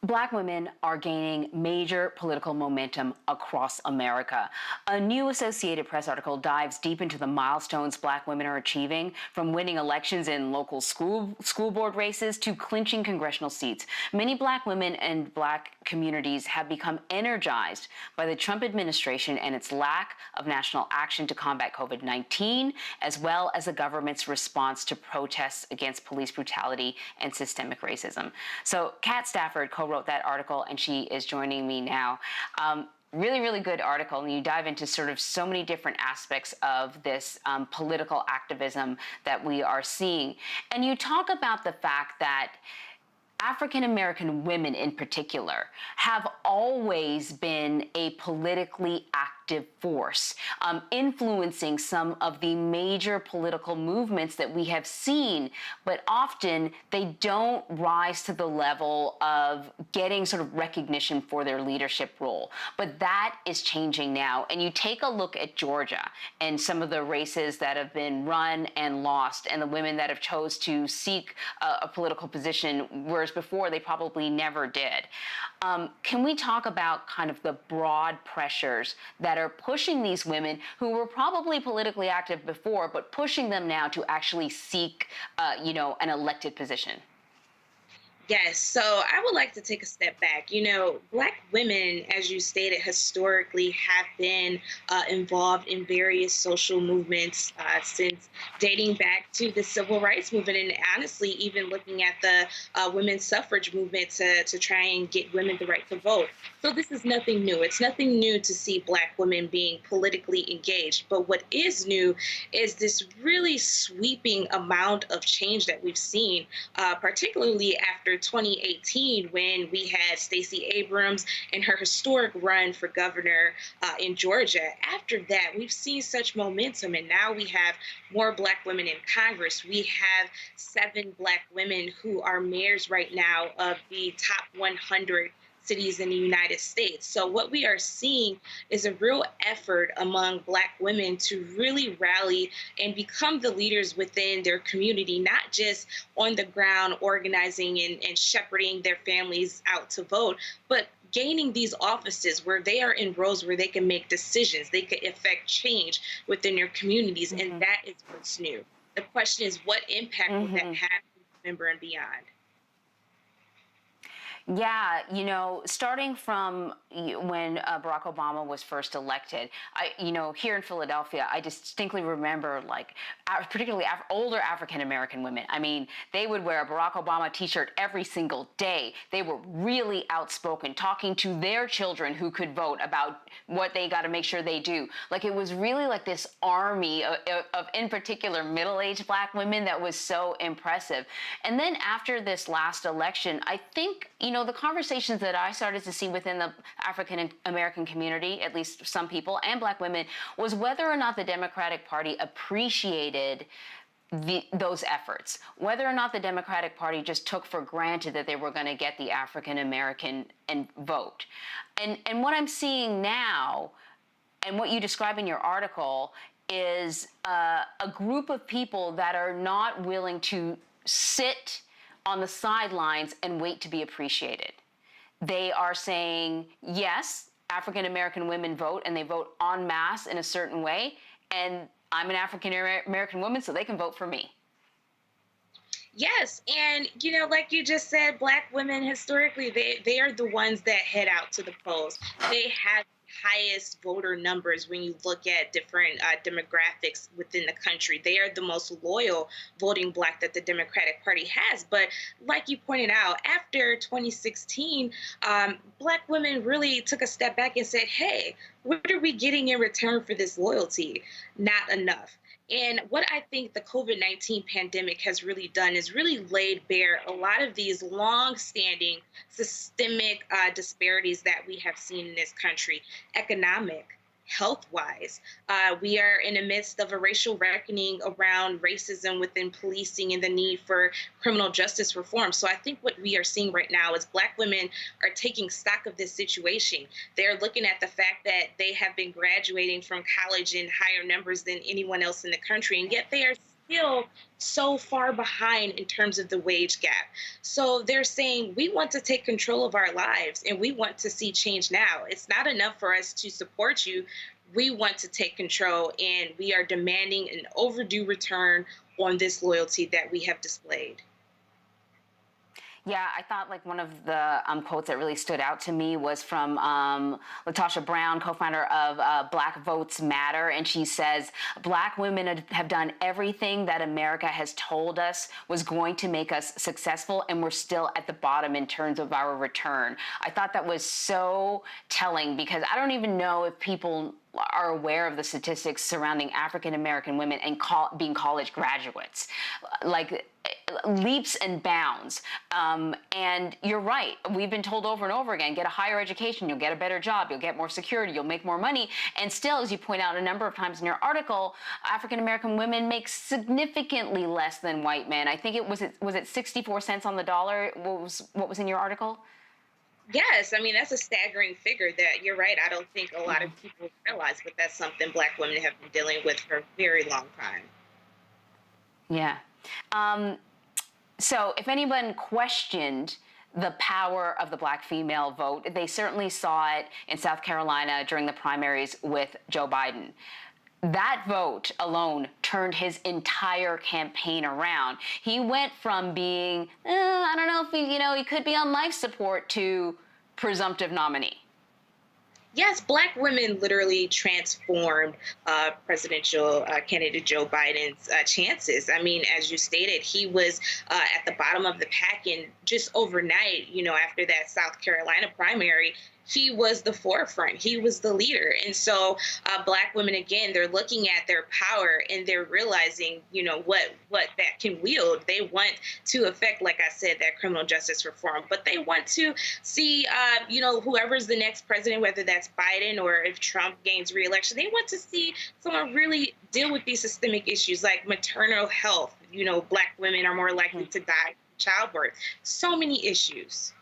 Black women are gaining major political momentum across America. A new Associated Press article dives deep into the milestones Black women are achieving, from winning elections in local school board races to clinching congressional seats. Many Black women and Black communities have become energized by the Trump administration and its lack of national action to combat COVID-19, as well as the government's response to protests against police brutality and systemic racism. So Kat Stafford co-wrote that article, and she is joining me now. Really, really good article, and you dive into sort of so many different aspects of this political activism that we are seeing. And you talk about the fact that African American women in particular have always been a politically active force, influencing some of the major political movements that we have seen, but often they don't rise to the level of getting sort of recognition for their leadership role. But that is changing now. And you take a look at Georgia and some of the races that have been run and lost, and the women that have chose to seek a political position, whereas before they probably never did. Can we talk about kind of the broad pressures that are pushing these women who were probably politically active before, but pushing them now to actually seek, an elected position? Yes, so I would like to take a step back. Black women, as you stated, historically have been involved in various social movements since dating back to the civil rights movement, and honestly, even looking at the women's suffrage movement to try and get women the right to vote. So this is nothing new. It's nothing new to see Black women being politically engaged. But what is new is this really sweeping amount of change that we've seen, particularly after 2018, when we had Stacey Abrams and her historic run for governor in Georgia. After that, we've seen such momentum, and now we have more Black women in Congress. We have 7 Black women who are mayors right now of the top 100 cities in the United States. So what we are seeing is a real effort among Black women to really rally and become the leaders within their community, not just on the ground organizing and shepherding their families out to vote, but gaining these offices where they are in roles where they can make decisions, they can affect change within their communities, and that is what's new. The question is, what impact will that have in November and beyond? Yeah, starting from when Barack Obama was first elected, here in Philadelphia, I distinctly remember, like, particularly older African American women. I mean, they would wear a Barack Obama T-shirt every single day. They were really outspoken, talking to their children who could vote about what they got to make sure they do. Like, it was really like this army of in particular, middle-aged Black women that was so impressive. And then after this last election, I think, the conversations that I started to see within the African American community, at least some people, and Black women, was whether or not the Democratic Party appreciated those efforts, whether or not the Democratic Party just took for granted that they were going to get the African American and vote. And what I'm seeing now, and what you describe in your article, is a group of people that are not willing to sit on the sidelines and wait to be appreciated. They are saying, yes, African American women vote, and they vote en masse in a certain way, and I'm an African American woman, so they can vote for me. Yes, and like you just said, Black women historically, they are the ones that head out to the polls. They have highest voter numbers when you look at different demographics within the country. They are the most loyal voting Black that the Democratic Party has. But like you pointed out, after 2016, Black women really took a step back and said, hey, what are we getting in return for this loyalty? Not enough. And what I think the COVID-19 pandemic has really done is really laid bare a lot of these long-standing systemic disparities that we have seen in this country, economic, health-wise. We are in the midst of a racial reckoning around racism within policing and the need for criminal justice reform. So I think what we are seeing right now is Black women are taking stock of this situation. They're looking at the fact that they have been graduating from college in higher numbers than anyone else in the country, and yet they are still so far behind in terms of the wage gap. So they're saying we want to take control of our lives and we want to see change now. It's not enough for us to support you. We want to take control and we are demanding an overdue return on this loyalty that we have displayed. Yeah, I thought like one of the quotes that really stood out to me was from Latasha Brown, co-founder of Black Votes Matter, and she says, "Black women have done everything that America has told us was going to make us successful, and we're still at the bottom in terms of our return." I thought that was so telling because I don't even know if people are aware of the statistics surrounding African American women and being college graduates. Like, leaps and bounds. And you're right. We've been told over and over again, get a higher education, you'll get a better job, you'll get more security, you'll make more money. And still, as you point out a number of times in your article, African American women make significantly less than white men. I think was it 64 cents on the dollar? What was in your article? Yes, I mean, that's a staggering figure that you're right. I don't think a lot of people realize, but that's something Black women have been dealing with for a very long time. Yeah. So if anyone questioned the power of the Black female vote, they certainly saw it in South Carolina during the primaries with Joe Biden. That vote alone turned his entire campaign around. He went from being, I don't know if he could be on life support, to presumptive nominee. Yes, Black women literally transformed presidential candidate Joe Biden's chances. I mean, as you stated, he was at the bottom of the pack, and just overnight, after that South Carolina primary, he was the forefront. He was the leader. And so Black women, again, they're looking at their power and they're realizing, what that can wield. They want to affect, like I said, that criminal justice reform, but they want to see, whoever's the next president, whether that's Biden or if Trump gains reelection, they want to see someone really deal with these systemic issues like maternal health. Black women are more likely to die in childbirth. So many issues.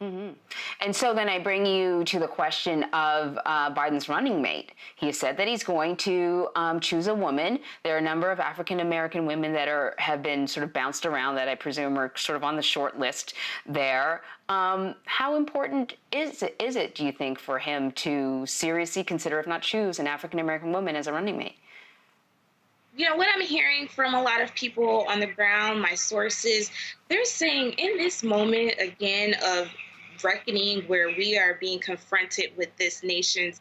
Mm-hmm. And so then I bring you to the question of Biden's running mate. He has said that he's going to choose a woman. There are a number of African American women that have been sort of bounced around that I presume are sort of on the short list there. How important is it, do you think, for him to seriously consider, if not choose, an African American woman as a running mate? What I'm hearing from a lot of people on the ground, my sources, they're saying in this moment, again, of reckoning where we are being confronted with this nation's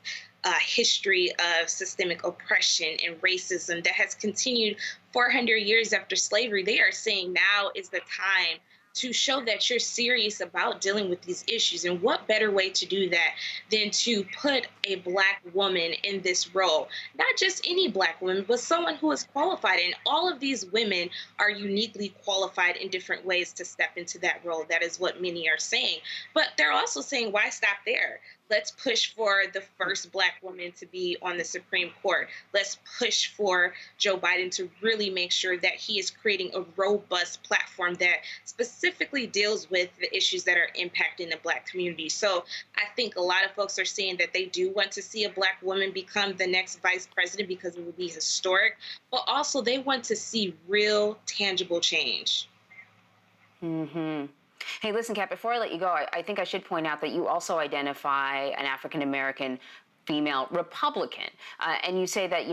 history of systemic oppression and racism that has continued 400 years after slavery, they are saying now is the time to show that you're serious about dealing with these issues. And what better way to do that than to put a Black woman in this role? Not just any Black woman, but someone who is qualified. And all of these women are uniquely qualified in different ways to step into that role. That is what many are saying. But they're also saying, why stop there? Let's push for the first Black woman to be on the Supreme Court. Let's push for Joe Biden to really make sure that he is creating a robust platform that specifically deals with the issues that are impacting the Black community. So I think a lot of folks are saying that they do want to see a Black woman become the next vice president because it would be historic, but also they want to see real, tangible change. Mm-hmm. Hey, listen, Kat, before I let you go, I think I should point out that you also identify an African American female Republican. And you say that,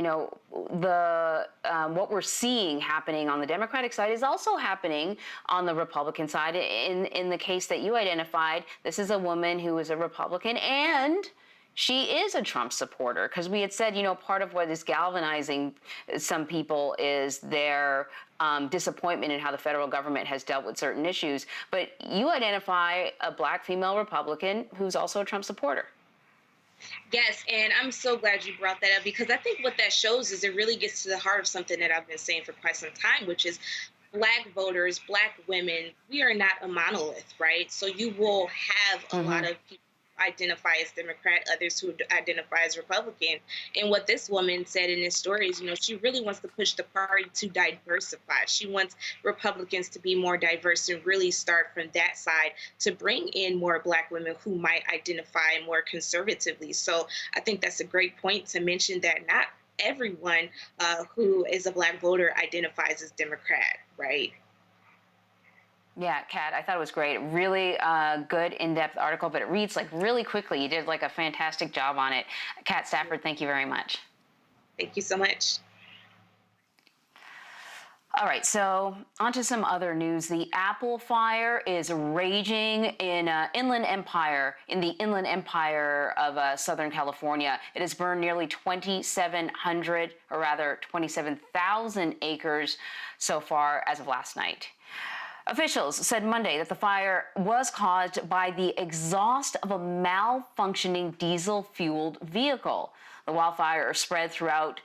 what we're seeing happening on the Democratic side is also happening on the Republican side. In the case that you identified, this is a woman who is a Republican and she is a Trump supporter, because we had said, part of what is galvanizing some people is their disappointment in how the federal government has dealt with certain issues. But you identify a Black female Republican who's also a Trump supporter. Yes, and I'm so glad you brought that up because I think what that shows is it really gets to the heart of something that I've been saying for quite some time, which is Black voters, Black women, we are not a monolith, right? So you will have a lot of people identify as Democrat, others who identify as Republican. And what this woman said in this story is, she really wants to push the party to diversify. She wants Republicans to be more diverse and really start from that side to bring in more Black women who might identify more conservatively. So I think that's a great point to mention that not everyone who is a Black voter identifies as Democrat, right? Yeah, Kat, I thought it was great. Really good, in-depth article, but it reads like really quickly. You did like a fantastic job on it. Kat Stafford, thank you very much. Thank you so much. All right, so on to some other news. The Apple fire is raging in the Inland Empire of Southern California. It has burned nearly 2,700, or rather 27,000 acres so far as of last night. Officials said Monday that the fire was caused by the exhaust of a malfunctioning diesel-fueled vehicle. The wildfire spread throughout